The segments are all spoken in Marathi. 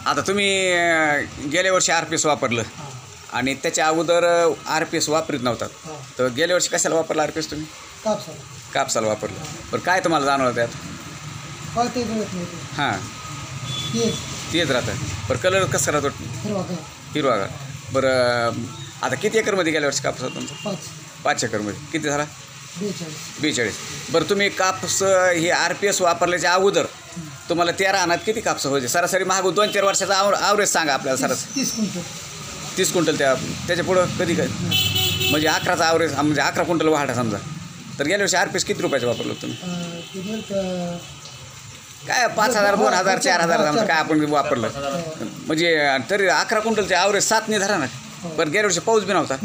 आता तुम्ही गेल्या वर्षी RPS वापरलं आणि त्याच्या अगोदर RPS वापरीत नव्हतात, तर गेल्या वर्षी कशाला वापरलं RPS तुम्ही? कापसाला वापरलं. बरं काय तुम्हाला जाणवलं त्यात? हां, तेच राहतं. बरं कलर कसं राहतो? हिरवागार. बरं आता किती एकरमध्ये गेल्या वर्षी कापूस होता तुमचा? 5 एकरमध्ये. किती झाला? 42. बरं तुम्ही कापूस हे RPS वापरल्याच्या अगोदर तुम्हाला 13 अनात किती कापूस व्हायचे? सरासरी मागून 2-4 वर्षाचा ॲव्हरेज सांगा आपल्याला. सरासरी 30 क्विंटल. त्याच्या पुढं कधी काय म्हणजे 11चा ॲव्हरेज, म्हणजे 11 क्विंटल वाढा समजा. तर गेल्या वर्षी RPS किती रुपयाचं वापरलं तुम्ही? काय 5,000, 2,000, 4,000 समजा काय आपण वापरलं म्हणजे तरी 11 क्विंटलचे ॲव्हरेज 7 नाही धरा ना. बरं गेल्या वर्षी पाऊस बी नव्हता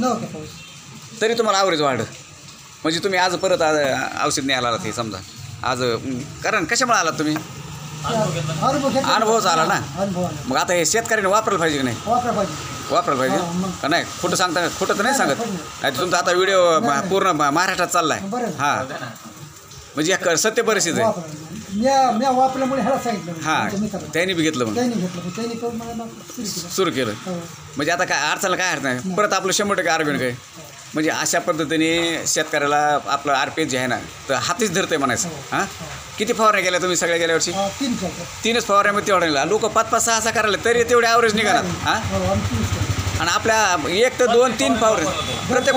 तरी तुम्हाला ॲव्हरेज वाढलं. म्हणजे तुम्ही आज परत औषध न्यायला आलात हे समजा आज. कारण कशामुळे आलात तुम्ही? अनुभवच आला ना. मग आता हे शेतकऱ्याने वापरलं पाहिजे की नाही? वापरायला पाहिजे का नाही? खोटं सांगता? खोटं तर नाही सांगत नाही. तुमचा आता व्हिडिओ पूर्ण महाराष्ट्रात चालला आहे. हां, म्हणजे सत्य परिस्थिती आहे. हां, त्यांनी बी घेतलं मग सुरू केलं. म्हणजे आता काय अडचणला काय अर्थ नाही. परत आपलं 100% ऑर्गॅनिक आहे. म्हणजे अशा पद्धतीने शेतकऱ्याला आपलं RPS जे आहे ना तर हातीच धरते म्हणायचं. हां, किती फवारण्या केल्या तुम्ही सगळ्या गेल्या वर्षी? 3च फवारण्यामध्ये तेवढ्या निघाला. लोक 5-5, 6-6 करायला तरी तेवढे ॲव्हरेज निघाला. हां, आणि आपल्या 1 तर 2-3 फवारणी प्रत्येक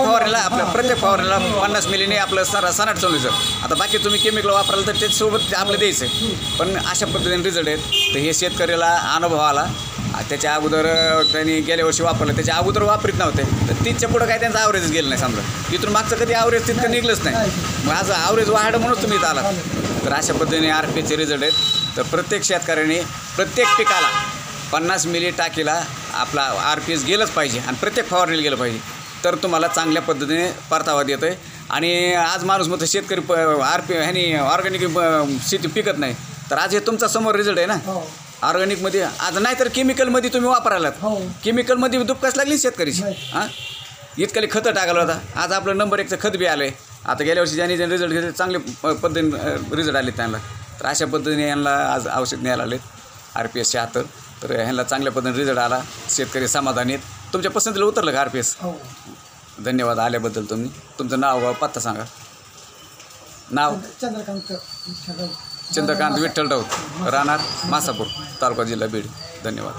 फवारणीला 50 मिलीने आपलं सनाट चालू. आता बाकी तुम्ही केमिकल वापराल तर त्याच्यासोबत आपलं द्यायचं आहे. पण अशा पद्धतीने रिझल्ट आहेत. तर हे शेतकऱ्याला अनुभव आला. त्याच्या अगोदर त्यांनी गेल्या वर्षी वापरलं, त्याच्या अगोदर वापरीत नव्हते तर 30च्या पुढं काय त्यांचं ॲव्हरेज गेलं नाही समजा. इथून मागचं कधी ॲव्हरेज तितकं निघलंच नाही. मग आज ॲव्हरेज वाढ म्हणून तुम्ही इथं आलात. तर अशा पद्धतीने RPSचे रिझल्ट आहेत. तर प्रत्येक शेतकऱ्याने प्रत्येक पिकाला 50 मिली टाकीला आपला RPS गेलंच पाहिजे आणि प्रत्येक फवारणीला गेलं पाहिजे. तर तुम्हाला चांगल्या पद्धतीने परतावा देतो आहे. आणि आज माणूस म्हणतो शेतकरी ह्यानी ऑर्गॅनिक शेती पिकत नाही. तर आज हे तुमचा समोर रिझल्ट आहे ना. ऑर्गॅनिकमध्ये आज नाही तर केमिकलमध्ये तुम्ही वापरायलात. केमिकलमध्ये दुपकास लागली शेतकरीची. हां, इतकली खतं टाकायला होता. आज आपलं नंबर 1चं खत बी आलं आहे. आता गेल्या वर्षी ज्यांनी रिझल्ट घेतले चांगल्या पद्धतीने रिझल्ट आले त्यांना. तर अशा पद्धतीने यांना आज औषध न्यायला आलेत RPS 76. तर ह्यांना चांगल्या पद्धतीने रिझल्ट आला. शेतकरी समाधानी आहेत. तुमच्या पसंतीला उतरलं का RPS? धन्यवाद आल्याबद्दल. तुमचं नाव गाव पत्ता सांगा. नाव? चंद्रकांत विठ्ठल राऊत, राहणार मासापूर, तालुका जिल्हा बीड. धन्यवाद.